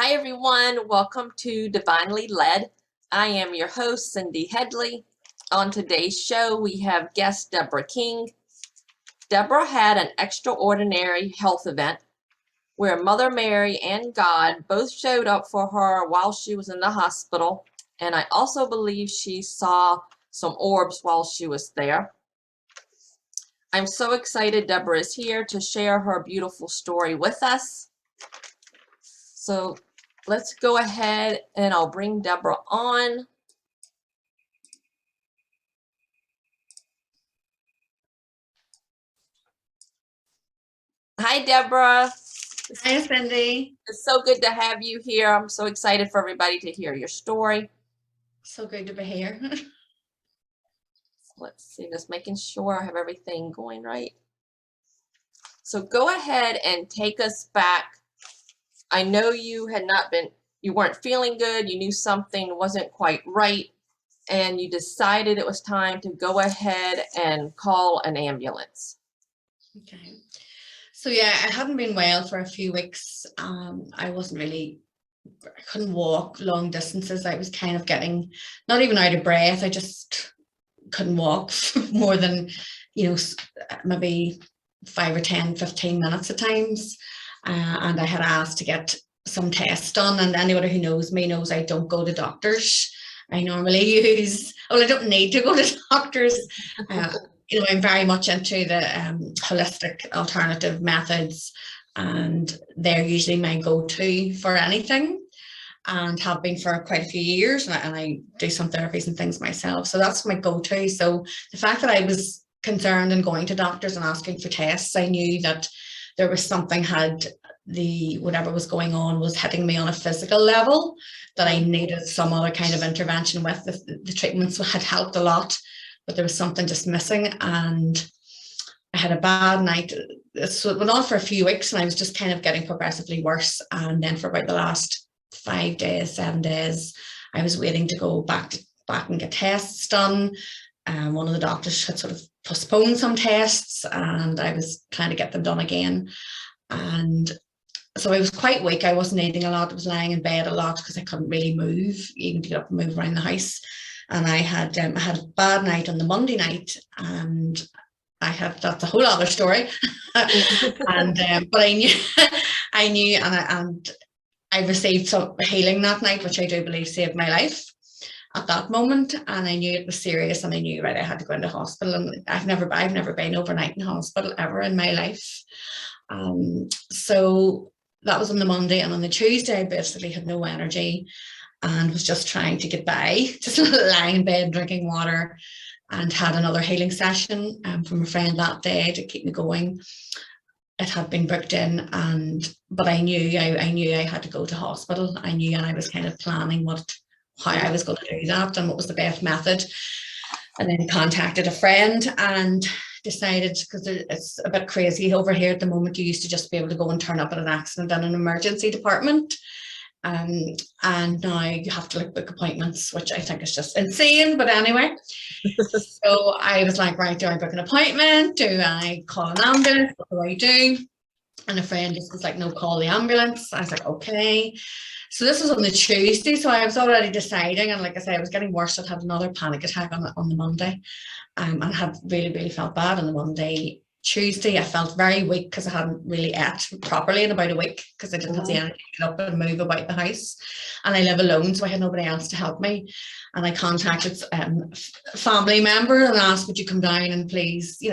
Hi everyone, welcome to Divinely Led. I am your host, Cindy Headley. On today's show, we have guest Deborah King. Deborah had an extraordinary health event where Mother Mary and God both showed up for her while she was in the hospital, and I also believe she saw some orbs while she was there. I'm so excited Deborah is here to share her beautiful story with us. So let's go ahead and I'll bring Deborah on. Hi, Deborah. Hi, Cindy. It's so good to have you here. I'm so excited for everybody to hear your story. So good to be here. Let's see, just making sure I have everything going right. So go ahead and take us back. I know you weren't feeling good. You knew something wasn't quite right, and you decided it was time to go ahead and call an ambulance. Okay. So yeah, I hadn't been well for a few weeks. I couldn't walk long distances. I was kind of getting not even out of breath. I just couldn't walk more than, maybe 5 or 10, 15 minutes at times. And I had asked to get some tests done. And anybody who knows me knows I don't go to doctors. I normally I don't need to go to doctors. I'm very much into the holistic alternative methods, and they're usually my go-to for anything, and have been for quite a few years. And I do some therapies and things myself, so that's my go-to. So the fact that I was concerned and going to doctors and asking for tests, I knew that there was something whatever was going on was hitting me on a physical level, that I needed some other kind of intervention with. The treatments had helped a lot, but there was something just missing. And I had a bad night. So it went on for a few weeks, and I was just kind of getting progressively worse. And then for about the last 5 days, 7 days, I was waiting to go back and get tests done. One of the doctors had sort of postponed some tests, and I was trying to get them done again. And so I was quite weak. I wasn't eating a lot. I was lying in bed a lot because I couldn't really move, even to get up and move around the house. And I had a bad night on the Monday night, and that's a whole other story. But I knew, and I received some healing that night, which I do believe saved my life at that moment. And I knew it was serious, and I knew, right, I had to go into hospital. And I've never been overnight in hospital ever in my life. So that was on the Monday, and on the Tuesday I basically had no energy and was just trying to get by, just lying in bed drinking water, and had another healing session from a friend that day to keep me going. It had been booked in, but I knew I had to go to hospital. I knew, and I was kind of planning how I was going to do that and what was the best method. And then contacted a friend and decided, because it's a bit crazy over here at the moment, you used to just be able to go and turn up at an accident in an emergency department. And now you have to book appointments, which I think is just insane. But anyway, so I was like, right, do I book an appointment? Do I call an ambulance? What do I do? And a friend just was like, no, call the ambulance. I was like, okay. So this was on the Tuesday, so I was already deciding, and like I said, I was getting worse. I'd had another panic attack on the Monday, and had really, really felt bad on the Monday. Tuesday, I felt very weak because I hadn't really ate properly in about a week, because I didn't have the energy to get up and move about the house. And I live alone, so I had nobody else to help me. And I contacted a family member and asked, would you come down and please,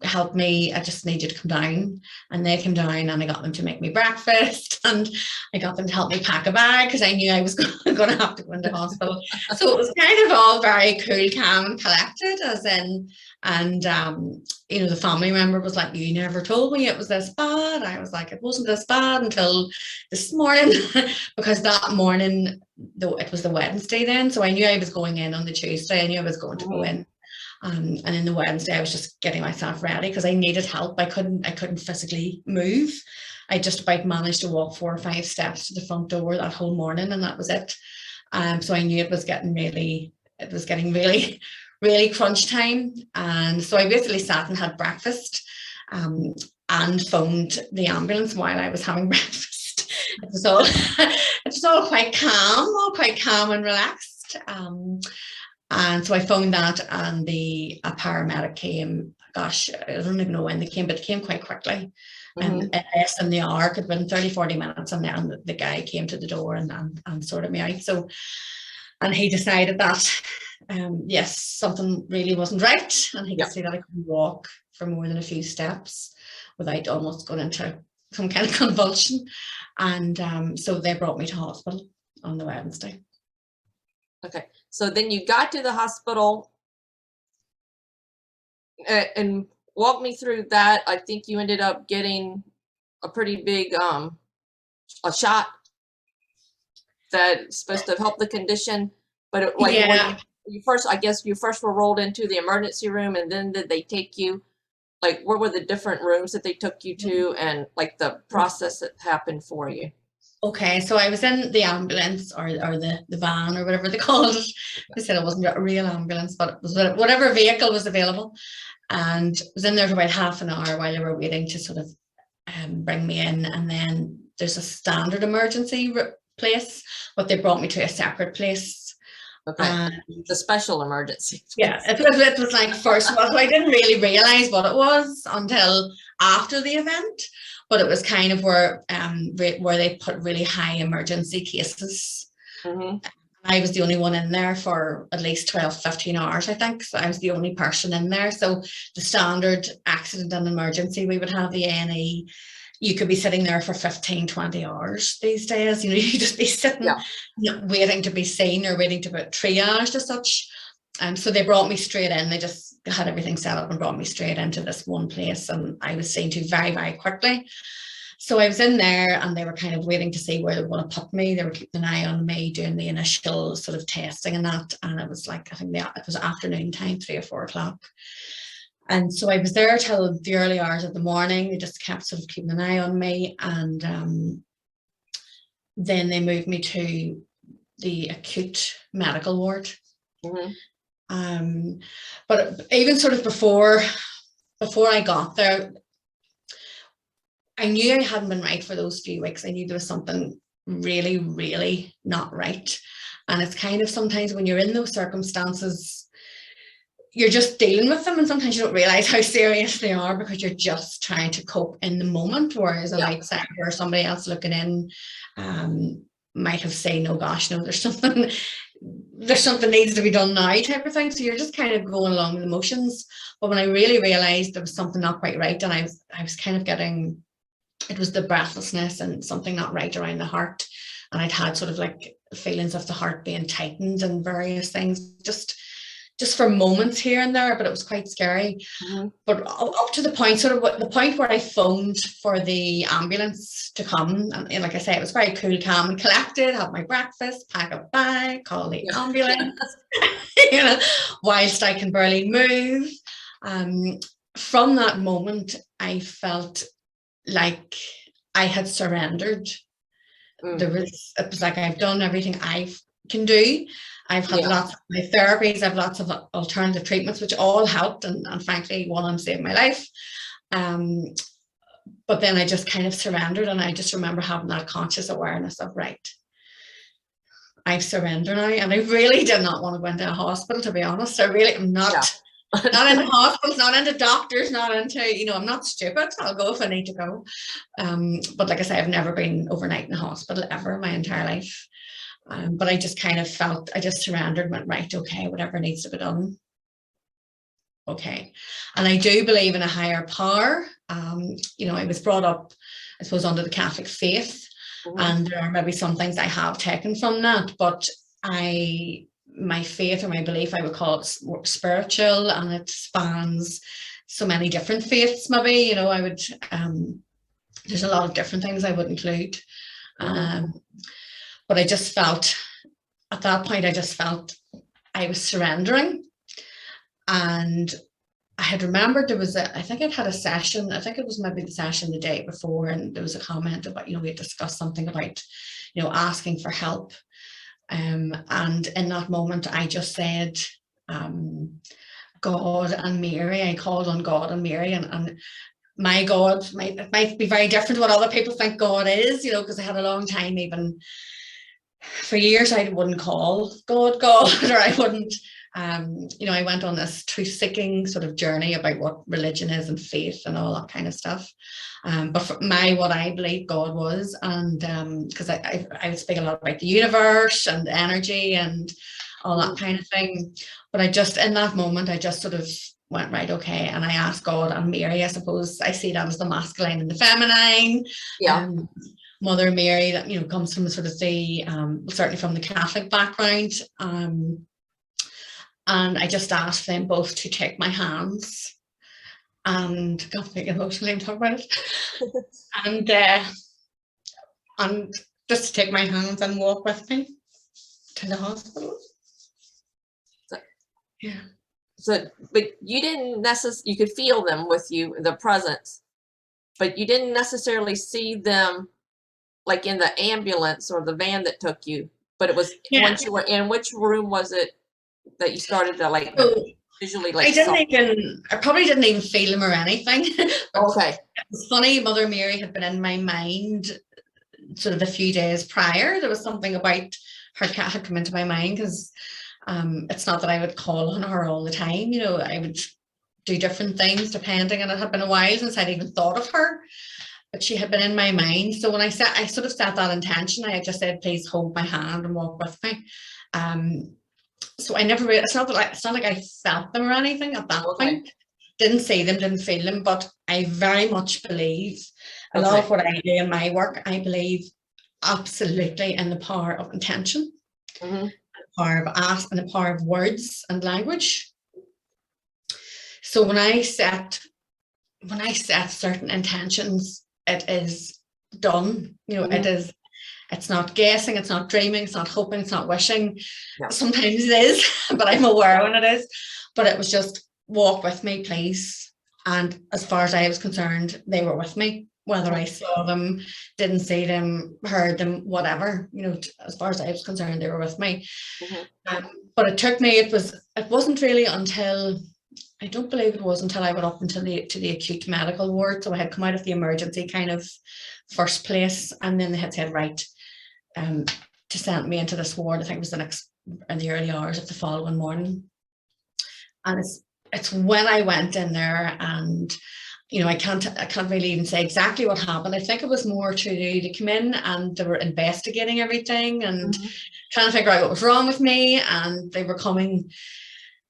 help me? I just need you to come down. And they came down, and I got them to make me breakfast, and I got them to help me pack a bag because I knew I was going to have to go into hospital. So it was kind of all very cool, calm and collected, the family member was like, you never told me it was this bad. I was like, it wasn't this bad until this morning, because that morning, though, it was the Wednesday then, so I knew I was going in on the Tuesday. I knew I was going to go in. And then the Wednesday, I was just getting myself ready because I needed help. I couldn't physically move. I just about managed to walk 4 or 5 steps to the front door that whole morning, and that was it. So I knew it was getting really, really crunch time. And so I basically sat and had breakfast, and phoned the ambulance while I was having breakfast. it was all it was all quite calm and relaxed. And so I phoned that, and a paramedic came. Gosh, I don't even know when they came, but they came quite quickly. And in less than the hour, it had been 30, 40 minutes, and the guy came to the door and sorted me out. So, and he decided that, yes, something really wasn't right. And he could see that I couldn't walk for more than a few steps without almost going into some kind of convulsion. And so they brought me to hospital on the Wednesday. Okay, so then you got to the hospital, and walk me through that. I think you ended up getting a pretty big a shot that's supposed to help the condition, but like you first, I guess you first were rolled into the emergency room, and then did they take you, like, where were the different rooms that they took you to, and like the process that happened for you? Okay, so I was in the ambulance, or the van, or whatever they called it. They said it wasn't a real ambulance, but it was whatever vehicle was available, and was in there for about half an hour while they were waiting to sort of bring me in. And then there's a standard emergency place, but they brought me to a separate place. Okay, the special emergency. Yeah, it was like first one. So I didn't really realize what it was until after the event, but it was kind of where they put really high emergency cases. I was the only one in there for at least 12, 15 hours, I think. So I was the only person in there. So the standard accident and emergency, we would have the A&E. You could be sitting there for 15, 20 hours these days. You know, you just be sitting, waiting to be seen or waiting to be triaged as such. So they brought me straight in. They just had everything set up and brought me straight into this one place. And I was seen to very, very quickly. So I was in there, and they were kind of waiting to see where they want to put me. They were keeping an eye on me, doing the initial sort of testing and that. And it was like, I think it was afternoon time, 3 or 4 o'clock. And so I was there till the early hours of the morning. They just kept sort of keeping an eye on me. And then they moved me to the acute medical ward. But even sort of before I got there, I knew I hadn't been right for those few weeks. I knew there was something really, really not right. And it's kind of sometimes when you're in those circumstances, you're just dealing with them, and sometimes you don't realize how serious they are because you're just trying to cope in the moment. Whereas an outsider or somebody else looking in might have said, "Oh gosh, no, there's something needs to be done now," type of thing. So you're just kind of going along with the motions. But when I really realized there was something not quite right, and I was kind of getting, it was the breathlessness and something not right around the heart, and I'd had sort of like feelings of the heart being tightened and various things, just for moments here and there, but it was quite scary. But up to the point, the point where I phoned for the ambulance to come, and like I say, it was very cool, calm and collected, have my breakfast, pack a bag, call the ambulance, you know, whilst I can barely move. From that moment, I felt like I had surrendered. It was like I've done everything I can do. I've had lots of my therapies, I've lots of alternative treatments, which all helped, and frankly, one of them saved my life. But then I just kind of surrendered, and I just remember having that conscious awareness of, right, I've surrendered now, and I really did not want to go into a hospital, to be honest. I really am not. Not into hospitals, not into doctors, not into, you know, I'm not stupid. I'll go if I need to go. But like I say, I've never been overnight in a hospital ever in my entire life. But I just kind of felt, I just surrendered, went, right, okay, whatever needs to be done. Okay. And I do believe in a higher power. You know, I was brought up, I suppose, under the Catholic faith, and there are maybe some things I have taken from that, but my faith, or my belief, I would call it spiritual, and it spans so many different faiths. Maybe, you know, I would, there's a lot of different things I would include. But I just felt, at that point, I was surrendering. And I had remembered there was I think I'd had a session, I think it was maybe the session the day before, and there was a comment about, you know, we had discussed something about, you know, asking for help. And in that moment, I just said, God and Mary. I called on God and Mary, and my God it might be very different to what other people think God is, you know, because I had a long time, even for years, I wouldn't call God God, or I wouldn't, you know, I went on this truth-seeking sort of journey about what religion is and faith and all that kind of stuff. But for what I believe God was, and because I would speak a lot about the universe and energy and all that kind of thing. But I just, in that moment, I just sort of went, right, okay. And I asked God and Mary, I suppose I see that as the masculine and the feminine. Yeah. Mother Mary, that, you know, comes from sort of the, certainly from the Catholic background. And I just asked them both to take my hands and got me emotionally and talk about it. And just to take my hands and walk with me to the hospital. Yeah. So, but you didn't necessarily, you could feel them with you, the presence, but you didn't necessarily see them like in the ambulance or the van that took you. But it was once you were in, which room was it that you started to like visually like? I probably didn't even feel them or anything. Okay. It was funny, Mother Mary had been in my mind sort of a few days prior. There was something about her cat had come into my mind, because it's not that I would call on her all the time, you know, I would do different things depending, and it had been a while since I'd even thought of her, but she had been in my mind. So when I sort of set that intention, I just said, please hold my hand and walk with me. So I never really, it's not like I felt them or anything at that point. Didn't see them, didn't feel them, but I very much believe a lot of what I do in my work, I believe absolutely in the power of intention, the power of ask, and the power of words and language. So when I set certain intentions, it is done. You know, it's not guessing, it's not dreaming, it's not hoping, it's not wishing. Yeah. Sometimes it is, but I'm aware when it is. But it was just, walk with me, please. And as far as I was concerned, they were with me, whether I saw them, didn't see them, heard them, whatever, you know, as far as I was concerned, they were with me. But it took me, it wasn't really until, I don't believe it was until I went up into the acute medical ward. So I had come out of the emergency kind of first place, and then they had said, right, to send me into this ward. I think it was in the early hours of the following morning. And it's when I went in there, and you know, I can't really even say exactly what happened. I think it was more to come in, and they were investigating everything and trying to figure out what was wrong with me. And they were coming,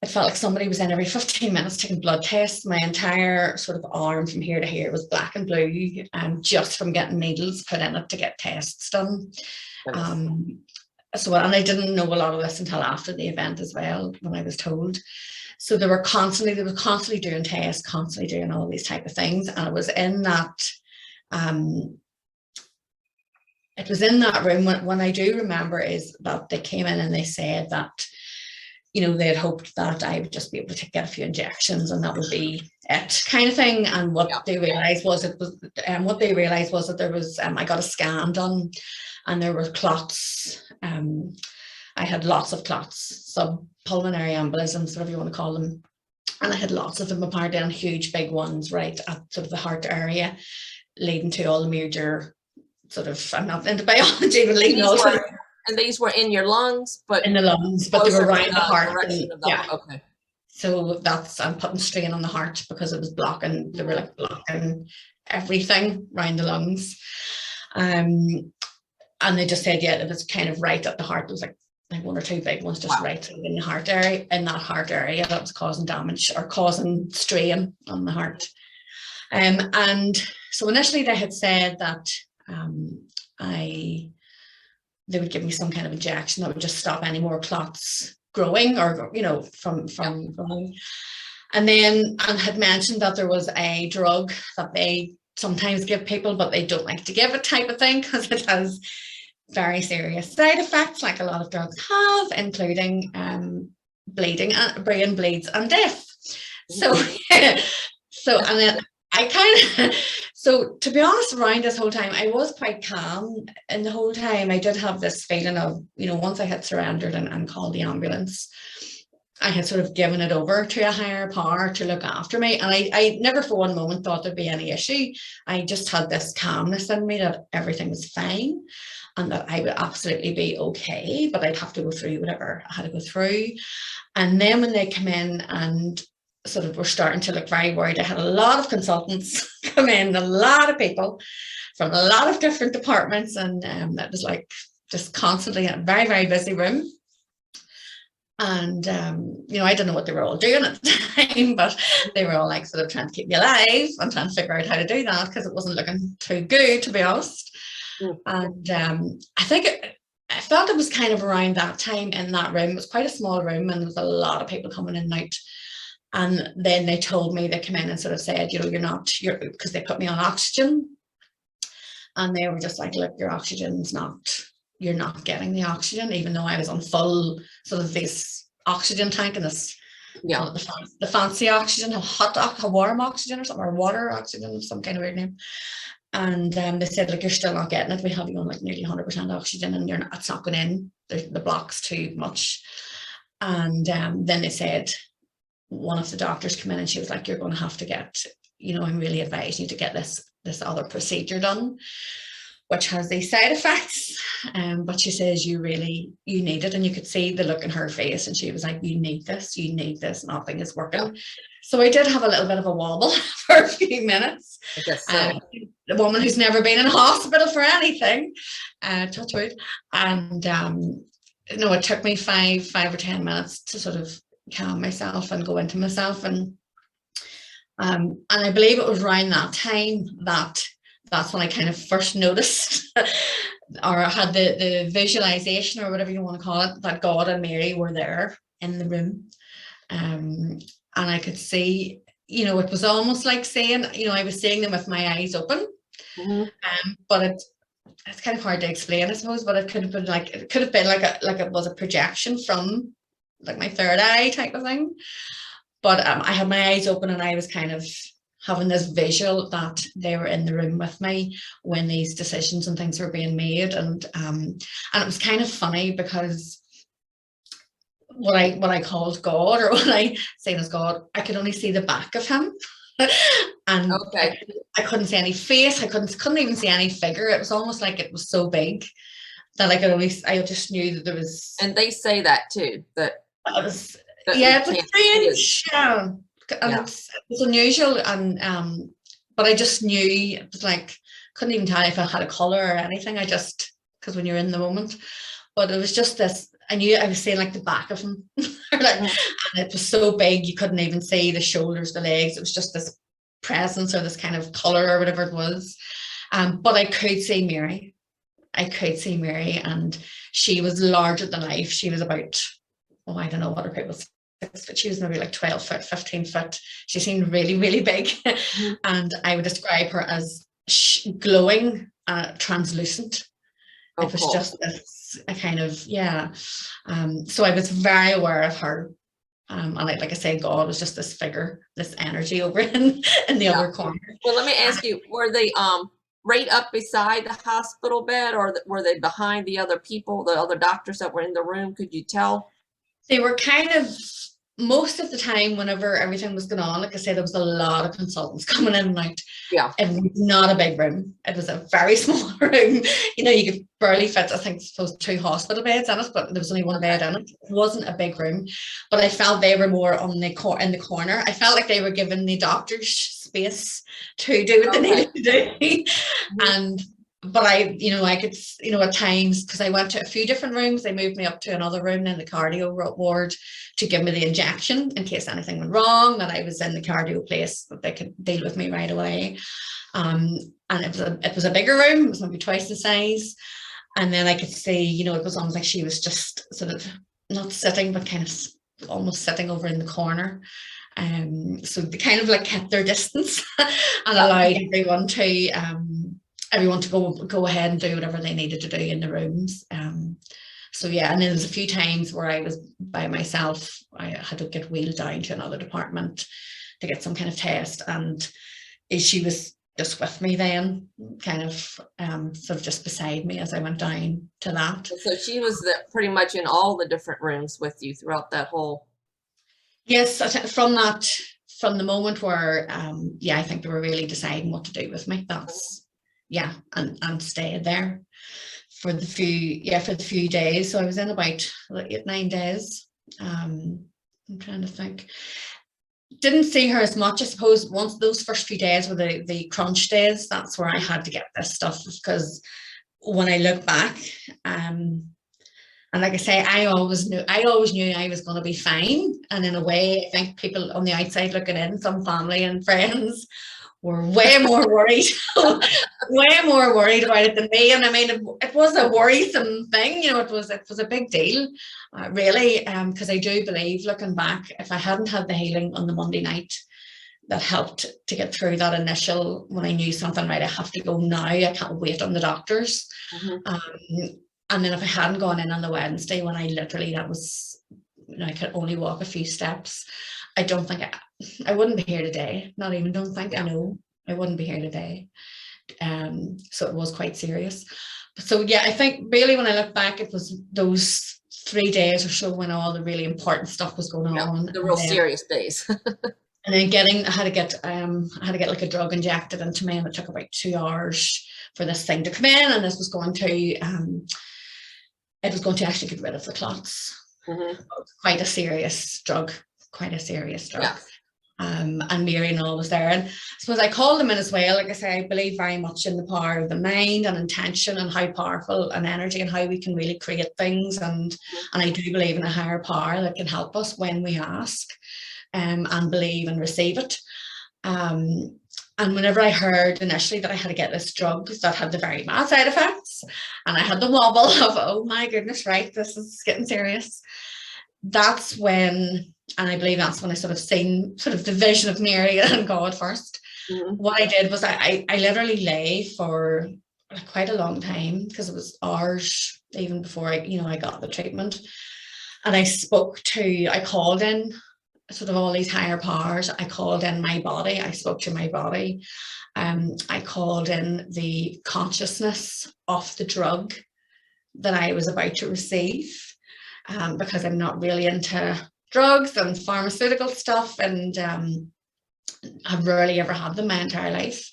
it felt like somebody was in every 15 minutes taking blood tests. My entire sort of arm from here to here was black and blue, just from getting needles put in it to get tests done. So, and I didn't know a lot of this until after the event as well, when I was told. So they were constantly doing tests, constantly doing all these type of things. And it was in that, room when I do remember is that they came in and they said that, you know, they had hoped that I would just be able to get a few injections and that would be it, kind of thing. And what they realized was that there was, I got a scan done, and there were clots. I had lots of clots, subpulmonary embolisms, whatever you want to call them. And I had lots of them, apparently, and huge big ones right at sort of the heart area, leading to all the major sort of, I'm not into biology, but leading all to. And these were in your lungs, but in the lungs, but they were around the heart. Okay. So I'm putting strain on the heart because it was blocking. They were like blocking everything around the lungs. And they just said, it was kind of right at the heart. It was like one or two big ones, just right in the heart area, that was causing damage or causing strain on the heart. And so initially they had said that they would give me some kind of injection that would just stop any more clots growing, or, you know, from growing. And had mentioned that there was a drug that they sometimes give people, but they don't like to give it, type of thing, because it has very serious side effects, like a lot of drugs have, including bleeding, brain bleeds and death. So and then so to be honest, around this whole time, I was quite calm. And the whole time I did have this feeling of, you know, once I had surrendered and called the ambulance, I had sort of given it over to a higher power to look after me. And I never for one moment thought there'd be any issue. I just had this calmness in me that everything was fine and that I would absolutely be okay, but I'd have to go through whatever I had to go through. And then when they come in and sort of were starting to look very worried, I had a lot of consultants come in, a lot of people from a lot of different departments. And that was like just constantly a very, very busy room. And, you know, I don't know what they were all doing at the time, but they were all like sort of trying to keep me alive and trying to figure out how to do that because it wasn't looking too good, to be honest. And I think I felt it was kind of around that time in that room. It was quite a small room and there was a lot of people coming in and out. And then they told me, they came in and sort of said, you know, because they put me on oxygen. And they were just like, look, your oxygen's not, you're not getting the oxygen, even though I was on full sort of this oxygen tank and this, the fancy oxygen, a warm oxygen or something, or water oxygen, some kind of weird name. And they said, look, you're still not getting it. We have you on like nearly 100% oxygen and you're not, it's not going in. The block's too much. And then they said, one of the doctors came in and she was like, you're going to have to get, you know, I'm really advising you to get this other procedure done, which has these side effects. But she says, you need it. And you could see the look in her face. And she was like, you need this, nothing is working. So I did have a little bit of a wobble for a few minutes. I guess so. The woman who's never been in hospital for anything, touch wood. And, you know, it took me five or 10 minutes to sort of calm myself and go into myself. And I believe it was around that time that's when I kind of first noticed or had the visualization or whatever you want to call it, that God and Mary were there in the room. And I could see, you know, it was almost like saying, you know, I was seeing them with my eyes open. But it's kind of hard to explain, I suppose, but it could have been like it was a projection from like my third eye type of thing. But I had my eyes open and I was kind of having this visual that they were in the room with me when these decisions and things were being made. And it was kind of funny because what I called God, or what I seen as God, I could only see the back of him. And I couldn't see any face. I couldn't even see any figure. It was almost like it was so big that I just knew that there was. And they say that too, that it was. Yeah, it was strange. It was unusual, and but I just knew it was like, couldn't even tell if I had a color or anything. I just, because when you're in the moment, but it was just this. I knew I was seeing like the back of him, and it was so big you couldn't even see the shoulders, the legs. It was just this presence or this kind of color or whatever it was. But I could see Mary. And she was larger than life. She was about, I don't know what her height was. But she was maybe like 12 foot, 15 foot. She seemed really, really big. And I would describe her as glowing, translucent. It was just a kind of, so I was very aware of her. And like I say, God was just this figure, this energy over in the other corner. Well, let me ask you, were they right up beside the hospital bed, or were they behind the other people, the other doctors that were in the room? Could you tell? They were kind of, most of the time, whenever everything was going on, like I said, there was a lot of consultants coming in and out. Yeah. It was not a big room. It was a very small room. You know, you could barely fit, I think, suppose 2 hospital beds in it, but there was only 1 bed in it. It wasn't a big room, but I felt they were more in the corner. I felt like they were giving the doctors space to do what they needed to do. But I could, at times, because I went to a few different rooms, they moved me up to another room in the cardio ward to give me the injection in case anything went wrong, that I was in the cardio place, that they could deal with me right away. And it was a bigger room. It was maybe twice the size. And then I could see, it was almost like she was just sort of not sitting, but kind of almost sitting over in the corner. So they kind of like kept their distance and allowed everyone to go ahead and do whatever they needed to do in the rooms. So yeah, and then there's a few times where I was by myself. I had to get wheeled down to another department to get some kind of test, and she was just with me then, kind of sort of just beside me as I went down to that. So she was pretty much in all the different rooms with you throughout that whole. Yes, from the moment where, I think they were really deciding what to do with me. That's, yeah, and stayed there for the few days. So I was in about 8, 9 days. I'm trying to think. Didn't see her as much, I suppose. Once those first few days were the crunch days, that's where I had to get this stuff, because when I look back, and like I say, I always knew I was going to be fine. And in a way, I think people on the outside looking in, some family and friends, were way more worried, way more worried about it than me. And I mean, it was a worrisome thing, it was a big deal, really, because I do believe, looking back, if I hadn't had the healing on the Monday night, that helped to get through that initial, when I knew something, right, I have to go now, I can't wait on the doctors. And then if I hadn't gone in on the Wednesday, when I literally, that was, I could only walk a few steps, I don't think I wouldn't be here today. Not even, don't think, I know I wouldn't be here today. So it was quite serious. So yeah, I think really when I look back, it was those 3 days or so when all the really important stuff was going on. The real serious days. And then I had to get like a drug injected into me, and it took about 2 hours for this thing to come in, and this was going to it was going to actually get rid of the clots. Quite a serious drug. Yeah. And Mary and all was there, and I suppose I called them in as well. Like I say, I believe very much in the power of the mind and intention, and how powerful and energy, and how we can really create things, and I do believe in a higher power that can help us when we ask, and believe and receive it. And whenever I heard initially that I had to get this drug that had the very bad side effects, and I had the wobble of, oh my goodness, right, this is getting serious, that's when, and I believe that's when I sort of seen sort of the vision of Mary and God first. What I did was I literally lay for quite a long time, because it was hours even before I got the treatment. And I called in sort of all these higher powers. I called in my body. I spoke to my body. I called in the consciousness of the drug that I was about to receive, because I'm not really into drugs and pharmaceutical stuff, and I've rarely ever had them my entire life.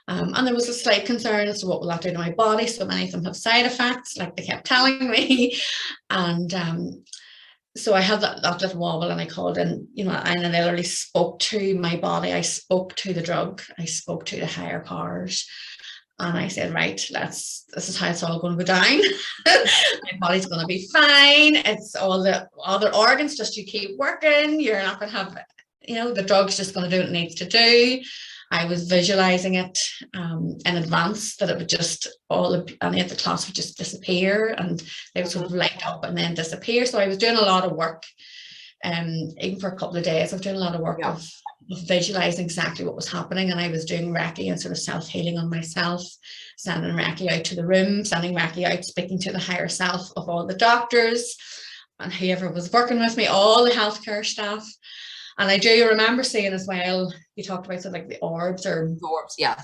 And there was a slight concern as to what will that do to my body. So many of them have side effects, like they kept telling me. And so I had that little wobble, and I called in, and I literally spoke to my body. I spoke to the drug. I spoke to the higher powers. And I said, right, this is how it's all going to go down. My body's going to be fine. It's all the other organs, just you keep working. You're not going to have, the drug's just going to do what it needs to do. I was visualizing it in advance, that it would just, any of the clots would just disappear, and they would sort of light up and then disappear. So I was doing a lot of work, even for a couple of days, I was doing a lot of work of visualizing exactly what was happening. And I was doing Reiki and sort of self-healing on myself, sending Reiki out to the room, sending Reiki out, speaking to the higher self of all the doctors and whoever was working with me, all the healthcare staff. And I do remember seeing as well, you talked about sort of like the orbs or... Orbs, yeah.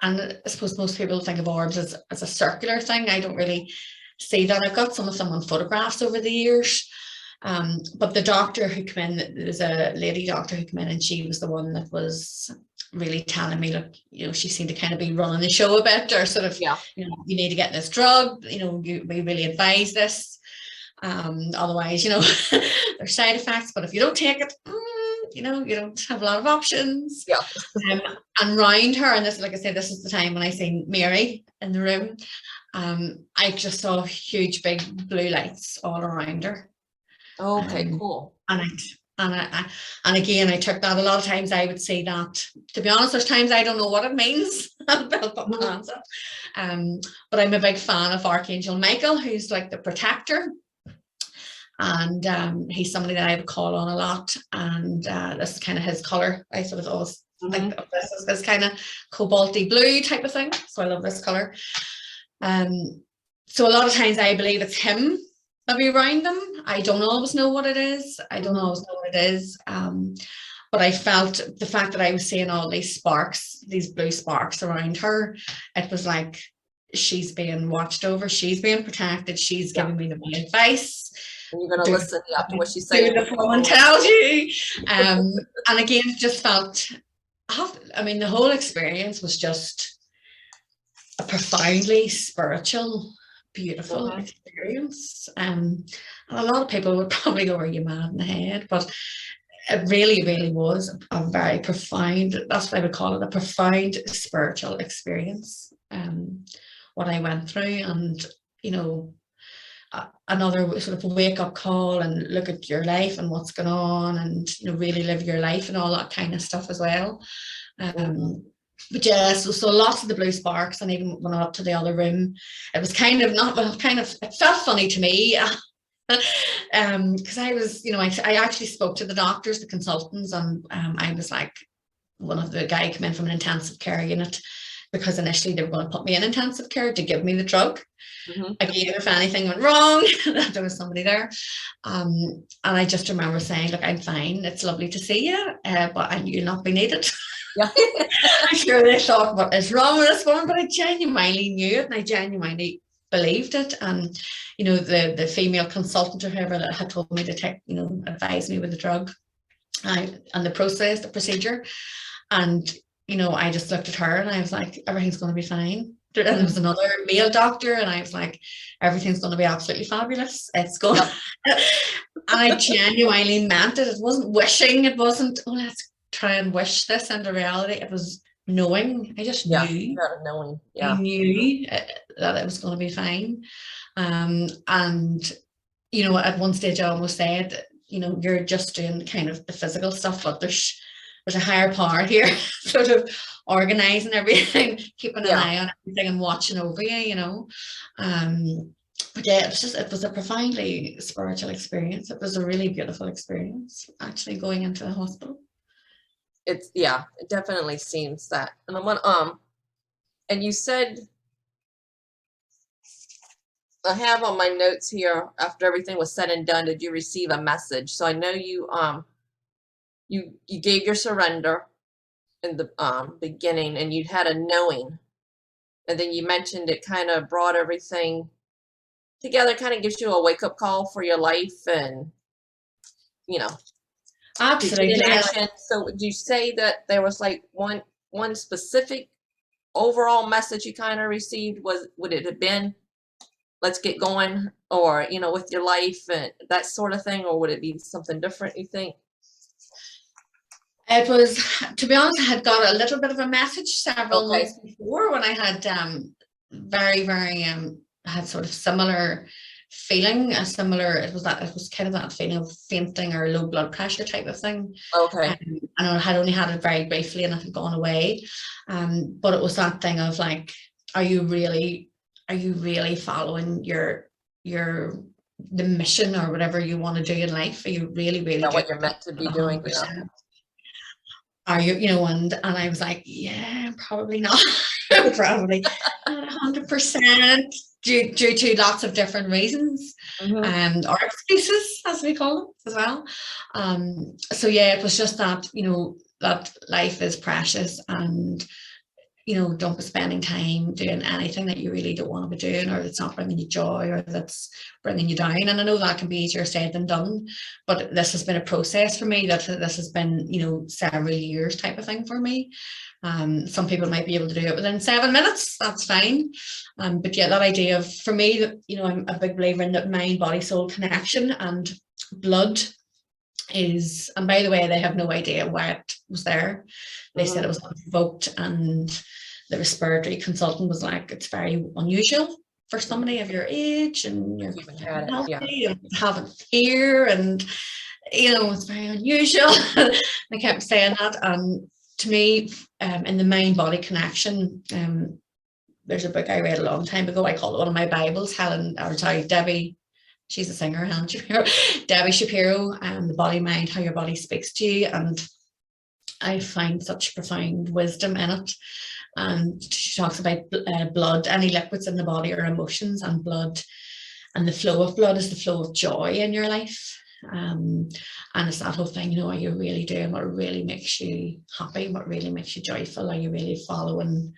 And I suppose most people think of orbs as a circular thing. I don't really see that. I've got some of them on photographs over the years. But the doctor who came in, there was a lady doctor who came in, and she was the one that was really telling me, look, she seemed to kind of be running the show a bit, or sort of, you need to get this drug, we really advise this. Otherwise, there's side effects, but if you don't take it, you don't have a lot of options. And round her, and this, like I said, this is the time when I seen Mary in the room. I just saw huge big blue lights all around her. Okay, cool. And again, I took that. A lot of times I would say that, to be honest, there's times I don't know what it means. But I'm a big fan of Archangel Michael, who's like the protector. And he's somebody that I would call on a lot. And this is kind of his color. I sort of always think of this as this kind of cobalty blue type of thing. So I love this color. So a lot of times I believe it's him that be around them. I don't always know what it is. But I felt the fact that I was seeing all these sparks, these blue sparks around her, it was like she's being watched over, she's being protected, she's giving me the advice. And you're going to listen after what she's saying. Do the phone tells you. And again, it just felt, I mean, the whole experience was just a profoundly spiritual, beautiful experience. And a lot of people would probably go, are you mad in the head? But it really, really was a very profound, that's what I would call it, a profound spiritual experience. What I went through, and, you know, another sort of wake up call and look at your life and what's going on, and, you know, really live your life and all that kind of stuff as well. But yeah, so lots of the blue sparks. And even when I went up to the other room, it was kind of not, well, kind of, it felt funny to me. Because I was, you know, I actually spoke to the doctors, the consultants, and I was like, one of the guy came in from an intensive care unit, because initially they were going to put me in intensive care to give me the drug. Again, if anything went wrong, there was somebody there. And I just remember saying, look, I'm fine, it's lovely to see you, but you'll not be needed. Yeah. I'm sure they thought, what is wrong with this woman? But I genuinely knew it, and I genuinely believed it. And, you know, the female consultant or whoever that had told me to take, you know, advise me with the drug and the process, the procedure. And, you know, I just looked at her and I was like, everything's going to be fine. And there was another male doctor, and I was like, everything's going to be absolutely fabulous. It's going. And I genuinely meant it. It wasn't wishing. It wasn't, oh, let's try and wish this into reality. It was knowing. I just knew. Knowing. I knew that it was going to be fine. And, you know, at one stage I almost said, you know, you're just doing kind of the physical stuff, but there's a higher power here, sort of organizing everything, keeping an eye on everything and watching over you, you know. But yeah, it was a profoundly spiritual experience. It was a really beautiful experience, actually, going into the hospital. It definitely seems that. And and you said, I have on my notes here, after everything was said and done, did you receive a message? So I know you you gave your surrender in the beginning, and you had a knowing, and then you mentioned it kind of brought everything together, kind of gives you a wake-up call for your life, and, you know, absolutely. Action. So would you say that there was like one specific overall message you kind of received? Would it have been, let's get going, or, you know, with your life and that sort of thing, or would it be something different, you think? It was, to be honest, I had got a little bit of a message several months before, when I had very had sort of similar feeling, it was kind of that feeling of fainting or low blood pressure type of thing. And I had only had it very briefly, and it had gone away. But it was that thing of like, are you really following the mission or whatever you want to do in life? Are you really what you're meant to be doing? Are you, you know, and I was like, yeah, probably not. Probably not 100%, due to lots of different reasons, or excuses, as we call them as well. So yeah, it was just that, you know, that life is precious, and, you know, don't be spending time doing anything that you really don't want to be doing, or that's not bringing you joy, or that's bringing you down. And I know that can be easier said than done, but this has been a process for me. This has been, you know, several years type of thing for me. Some people might be able to do it within 7 minutes. That's fine. But yeah, that idea of, for me, that, you know, I'm a big believer in that mind, body, soul connection, and blood is, and by the way, they have no idea why it was there. They said it was unprovoked, and the respiratory consultant was like, it's very unusual for somebody of your age, and you're healthy, and have it here, and, you know, it's very unusual. I kept saying that. To me, in the mind body connection, there's a book I read a long time ago. I call it one of my Bibles. Debbie, she's a singer, Helen Shapiro. Debbie Shapiro, The Body Mind, How Your Body Speaks to You. And I find such profound wisdom in it. And she talks about blood, any liquids in the body are emotions, and blood, and the flow of blood is the flow of joy in your life. And it's that whole thing, you know, are you really doing what really makes you happy, what really makes you joyful? Are you really following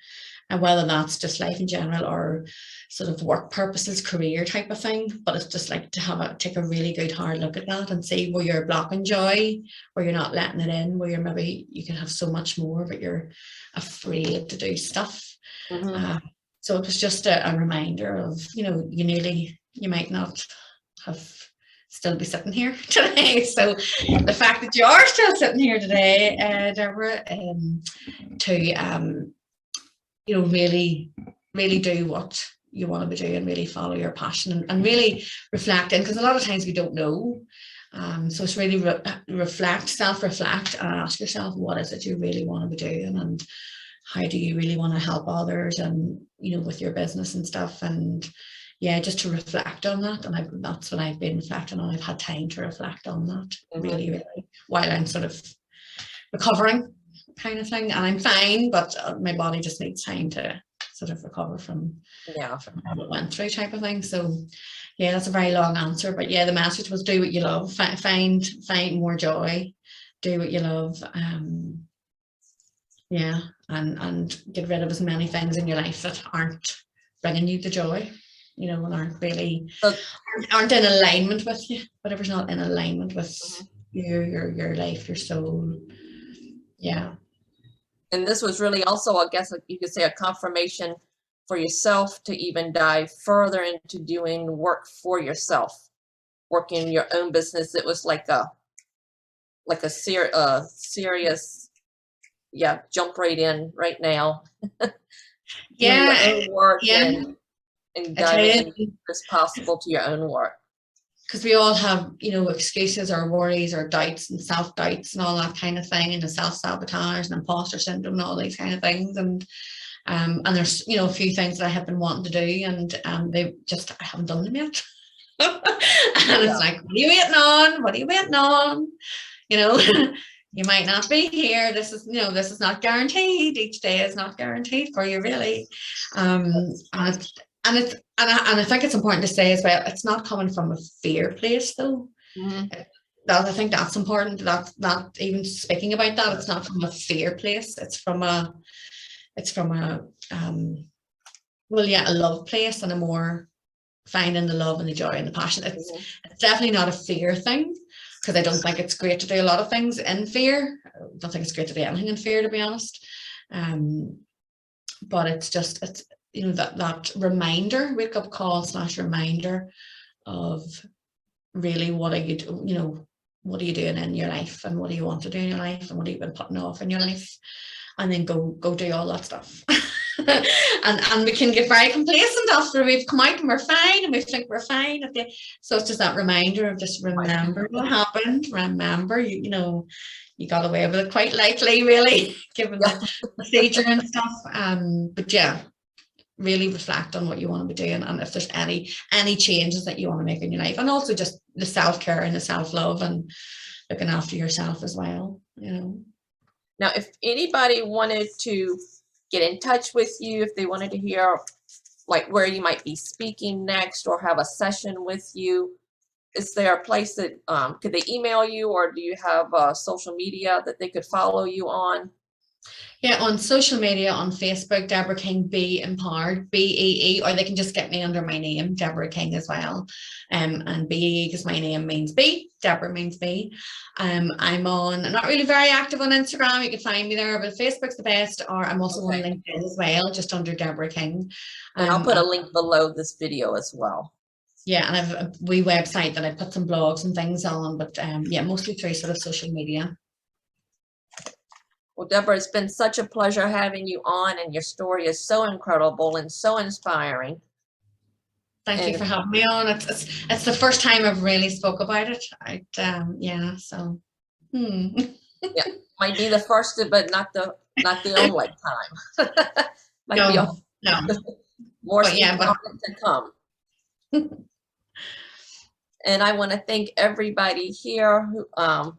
and whether that's just life in general or sort of work purposes, career type of thing. But it's just like to take a really good hard look at that and see where you're blocking joy, where you're not letting it in, where you're maybe you can have so much more, but you're afraid to do stuff. So it was just a reminder of, you might not have still be sitting here today. So the fact that you are still sitting here today, Deborah, to really, really do what you want to be doing, really follow your passion and really reflect in, because a lot of times we don't know. So it's really self-reflect and ask yourself, what is it you really want to be doing, and how do you really want to help others, and with your business and stuff. And yeah, just to reflect on that. And that's what I've been reflecting on. I've had time to reflect on that really, really, while I'm sort of recovering kind of thing. And I'm fine, but my body just needs time to sort of recover from what it went through, type of thing. So yeah, that's a very long answer, but yeah, the message was do what you love, find more joy, do what you love. Yeah, and get rid of as many things in your life that aren't bringing you the joy, and aren't really aren't in alignment with you. Whatever's not in alignment with your life, your soul. Yeah. And this was really also, I guess you could say, a confirmation for yourself to even dive further into doing work for yourself, working your own business. It was like a serious, jump right in right now. Doing your own work and diving in as possible to your own work. Because we all have, excuses or worries or doubts and self-doubts and all that kind of thing, and the self-sabotage and imposter syndrome and all these kind of things. And there's, a few things that I have been wanting to do, and I haven't done them yet. And it's like, what are you waiting on? What are you waiting on? You might not be here. This is not guaranteed. Each day is not guaranteed for you, really. And I think it's important to say as well, it's not coming from a fear place, though. I think that's important. That's not even speaking about that. It's not from a fear place. It's from a love place, and a more finding the love and the joy and the passion. It's definitely not a fear thing, because I don't think it's great to do a lot of things in fear. I don't think it's great to do anything in fear, to be honest. But it's that reminder, wake up call / reminder of really what are you doing in your life, and what do you want to do in your life, and what have you been putting off in your life, and then go do all that stuff. and we can get very complacent after we've come out and we're fine, and we think we're fine. So it's just that reminder of just remember what happened. Remember, you got away with it quite likely, really, given the procedure and stuff. But yeah, really reflect on what you want to be doing, and if there's any changes that you want to make in your life, and also just the self-care and the self-love and looking after yourself as well. Now, if anybody wanted to get in touch with you, if they wanted to hear like where you might be speaking next or have a session with you, is there a place that could they email you, or do you have social media that they could follow you on? Yeah, on social media, on Facebook, Deborah King Be Empowered, BEE, or they can just get me under my name, Deborah King, as well. And BEE, because my name means bee, Deborah means bee. I'm not really very active on Instagram. You can find me there, but Facebook's the best, or I'm also on LinkedIn as well, just under Deborah King. And I'll put a link below this video as well. Yeah, and I have a wee website that I put some blogs and things on, but mostly through sort of social media. Well, Deborah, it's been such a pleasure having you on, and your story is so incredible and so inspiring. Thank you for having me on. It's the first time I've really spoke about it. So. Yeah, might be the first, but not the only time. No. More to come. And I want to thank everybody here, the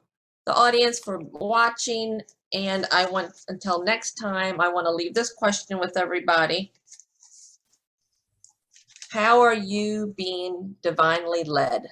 audience, for watching. And until next time, I want to leave this question with everybody. How are you being divinely led?